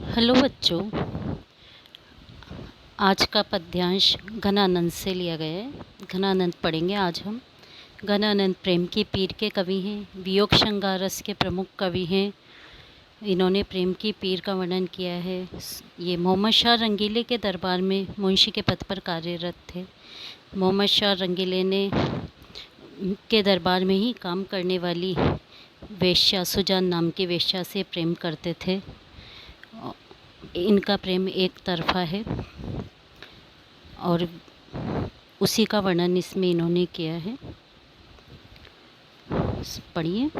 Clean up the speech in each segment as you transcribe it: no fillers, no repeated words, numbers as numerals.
Hello बच्चों, आज का पद्यांश घनानंद से लिया गया है। घनानंद पढ़ेंगे आज हम। घनानंद प्रेम की पीर के कवि हैं, वियोग श्रृंगार रस के प्रमुख कवि हैं। इन्होंने प्रेम की पीर का वर्णन किया है। ये मोहम्मद शाह रंगीले के दरबार में मुंशी के पद पर कार्यरत थे। मोहम्मद शाह रंगीले ने के दरबार में ही काम करने वाली वेश्या सुजान नाम की वेश्या से प्रेम करते थे। इनका प्रेम एक तरफा है और उसी का वर्णन इसमें इन्होंने किया है। पढ़िए।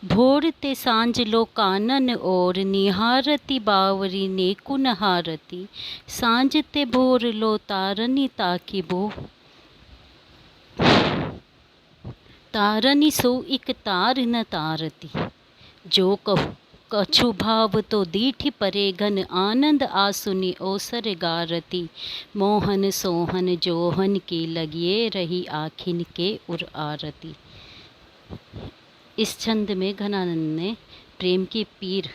भोर ते सांझ लो कानन और निहारती बावरी नेकु नहारती, सांझ ते भोर लो तारनी ताकि बो, तारनी सो इक तार न तारती। जो कहू कछु भाव तो दीठ परे घन, आनंद आसुनि ओसर गारती। मोहन सोहन जोहन की लगिए रही, आखिन के उर आरती। इस छंद में घनानंद ने प्रेम की पीर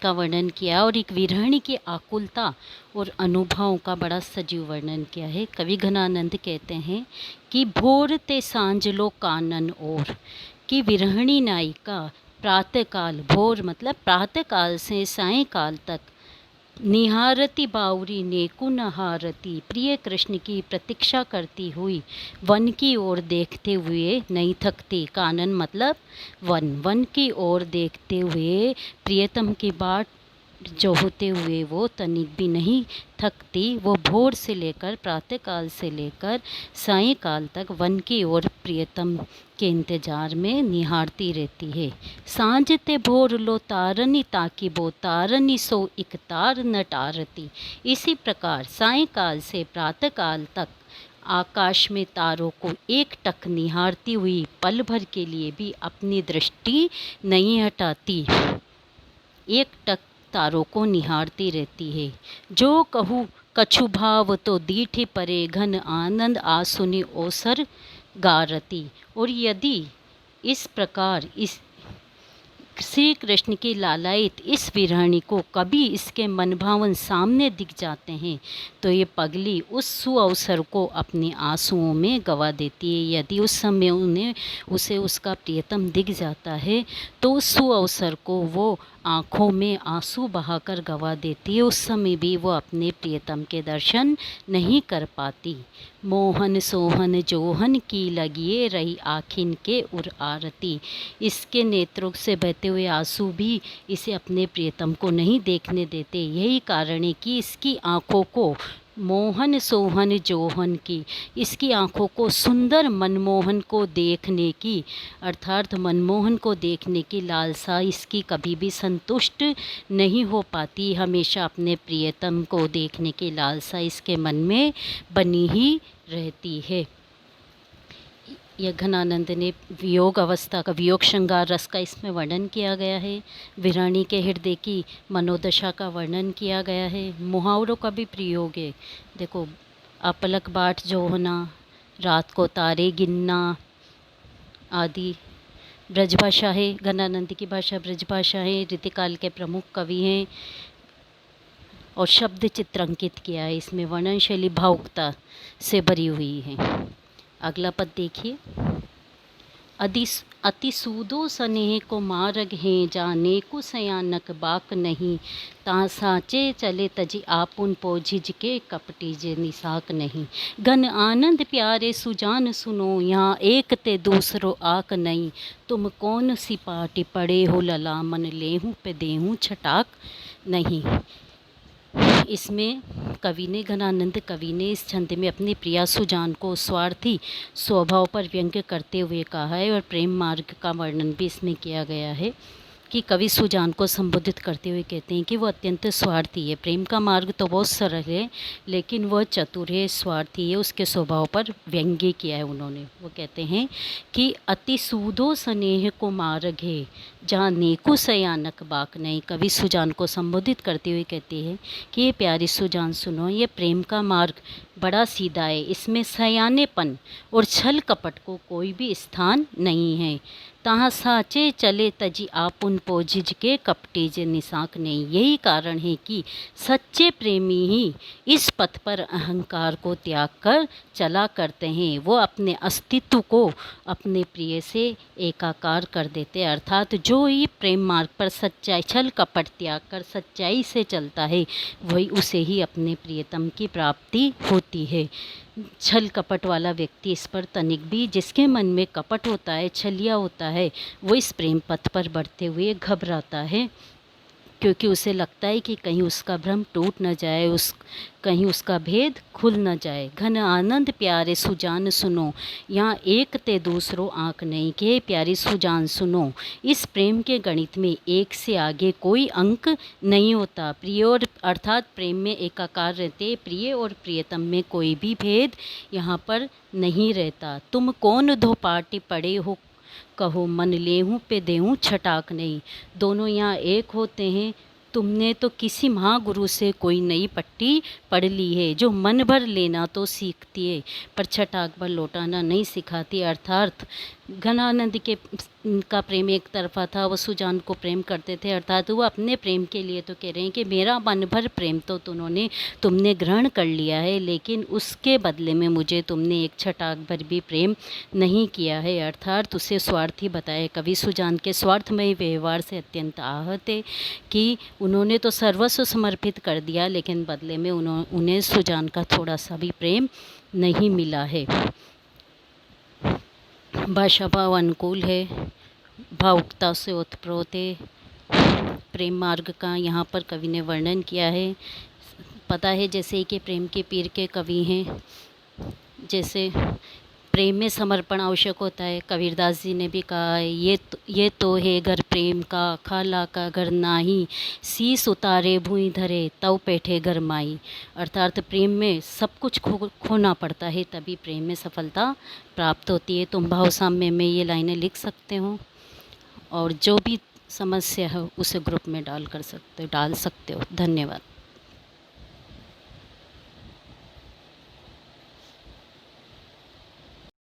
का वर्णन किया और एक विरहिणी की आकुलता और अनुभवों का बड़ा सजीव वर्णन किया है। कवि घनानंद कहते हैं कि भोर ते सांझ लो कानन और, कि विरहिणी नायिका प्रातःकाल, भोर मतलब प्रातःकाल से सायंकाल तक, निहारती बावरी नेकु नहारती, प्रिय कृष्ण की प्रतीक्षा करती हुई, वन की ओर देखते हुए नहीं थकती। कानन मतलब वन, वन की ओर देखते हुए प्रियतम की बाट जो होते हुए वो तनिक भी नहीं थकती। वो भोर से लेकर प्रातःकाल से लेकर सायंकाल तक वन की ओर प्रियतम के इंतजार में निहारती रहती है। सांझ ते भोर लो तारनी ताकि बो, तारनी सो इक तार न टारती। इसी प्रकार सायंकाल से प्रातःकाल तक आकाश में तारों को एक टक निहारती हुई पल भर के लिए भी अपनी दृष्टि नहीं हटाती, एक टक तारों को निहारती रहती है। जो कहूँ कछु भाव तो दीठ परे घन, आनंद आसुनि ओसर गारती। और यदि इस प्रकार इस श्री कृष्ण की लालायित इस विरहिणी को कभी इसके मनभावन सामने दिख जाते हैं तो ये पगली उस सुअवसर को अपने आंसुओं में गवा देती है। यदि उस समय उसे उसका प्रियतम दिख जाता है तो उस सुअवसर को वो आँखों में आंसू बहाकर गवा देती है। उस समय भी वो अपने प्रियतम के दर्शन नहीं कर पाती। मोहन सोहन जोहन की लगिए रही, आखिन के उर आरती। इसके नेत्रों से बहते हुए आंसू भी इसे अपने प्रियतम को नहीं देखने देते। यही कारण है कि इसकी आँखों को मोहन सोहन जोहन की, इसकी आँखों को सुंदर मनमोहन को देखने की, अर्थात मनमोहन को देखने की लालसा इसकी कभी भी संतुष्ट नहीं हो पाती। हमेशा अपने प्रियतम को देखने की लालसा इसके मन में बनी ही रहती है। यह घनानंद ने वियोग अवस्था का, वियोग श्रृंगार रस का इसमें वर्णन किया गया है। विरहिणी के हृदय की मनोदशा का वर्णन किया गया है। मुहावरों का भी प्रयोग है। देखो, अपलक बाट जो होना, रात को तारे गिनना आदि ब्रजभाषा है। घनानंद की भाषा ब्रजभाषा है। रीतिकाल के प्रमुख कवि हैं और शब्द चित्रांकित किया है। इसमें वर्णन शैली भावुकता से भरी हुई है। अगला पद देखिए। अति सूदो स्नेह को मारग हैं, जाने को सयानक बाक नहीं। ता साचे चले तजी आपुन पोझिज के, कपटी जे निसाक नहीं। घन आनंद प्यारे सुजान सुनो, यहाँ एक ते दूसरो आक नहीं। तुम कौन सी पाटी पड़े हो लला, मन लेहूँ पे देहूँ छटाक नहीं। इसमें घनानंद कवि ने इस छंद में अपनी प्रिया सुजान को स्वार्थी स्वभाव पर व्यंग्य करते हुए कहा है और प्रेम मार्ग का वर्णन भी इसमें किया गया है कि कवि सुजान को संबोधित करते हुए कहते हैं कि वह अत्यंत स्वार्थी है। प्रेम का मार्ग तो बहुत सरल है लेकिन वह चतुर है, स्वार्थी है। उसके स्वभाव पर व्यंग्य किया है उन्होंने। वो कहते हैं कि अति सूदो स्नेह को मार्ग है, जहाँ नेकु सयानक बाक नहीं। कवि सुजान को संबोधित करते हुए कहते हैं कि ये प्यारी सुजान सुनो, ये प्रेम का मार्ग बड़ा सीधा है, इसमें सयानेपन और छल कपट को कोई भी स्थान नहीं है। तहाँ साचे चले तजी आपुन पोजिज के कपटेज निसाक नहीं। यही कारण है कि सच्चे प्रेमी ही इस पथ पर अहंकार को त्याग कर चला करते हैं। वो अपने अस्तित्व को अपने प्रिय से एकाकार कर देते हैं। अर्थात जो ही प्रेम मार्ग पर सच्चाई छल कपट त्याग कर सच्चाई से चलता है, वही उसे ही अपने प्रियतम की प्राप्ति होती है। छल कपट वाला व्यक्ति इस पर तनिक भी, जिसके मन में कपट होता है, छलिया होता है, वो इस प्रेम पथ पर बढ़ते हुए घबराता है, क्योंकि उसे लगता है कि कहीं उसका भ्रम टूट न जाए, कहीं उसका भेद खुल न जाए। घन आनंद प्यारे सुजान सुनो, यहाँ एक ते दूसरो आँख नहीं के। प्यारी सुजान सुनो, इस प्रेम के गणित में एक से आगे कोई अंक नहीं होता। प्रिय और अर्थात प्रेम में एकाकार रहते, प्रिय और प्रियतम में कोई भी भेद यहाँ पर नहीं रहता। तुम कौन दो पाटी पड़े हो, कहो मन लेहूँ पे देहूँ छटाक नहीं। दोनों यहाँ एक होते हैं। तुमने तो किसी महागुरु से कोई नई पट्टी पढ़ ली है, जो मन भर लेना तो सीखती है पर छटाक भर लौटाना नहीं सिखाती। अर्थात घनानंद का प्रेम एक तरफा था, वो सुजान को प्रेम करते थे। अर्थात वो अपने प्रेम के लिए तो कह रहे हैं कि मेरा मन भर प्रेम तो तुमने ग्रहण कर लिया है, लेकिन उसके बदले में मुझे तुमने एक छटाक भर भी प्रेम नहीं किया है। अर्थात उसे स्वार्थी बताए। कवि सुजान के स्वार्थमय व्यवहार से अत्यंत आहत है कि उन्होंने तो सर्वस्व समर्पित कर दिया, लेकिन बदले में उन्हें सुजान का थोड़ा सा भी प्रेम नहीं मिला है। भाषा भाव अनुकूल है, भावुकता से ओतप्रोत है। प्रेम मार्ग का यहाँ पर कवि ने वर्णन किया है। पता है जैसे कि प्रेम के पीर के कवि हैं, जैसे प्रेम में समर्पण आवश्यक होता है। कबीरदास जी ने भी कहा है, ये तो है घर प्रेम का, खाला का घर नाही, शीस उतारे भूई धरे तव बैठे घर माई। अर्थात प्रेम में सब कुछ खोना पड़ता है, तभी प्रेम में सफलता प्राप्त होती है। तुम भाव साम्य में ये लाइनें लिख सकते हो और जो भी समस्या है उसे ग्रुप में डाल सकते हो। धन्यवाद।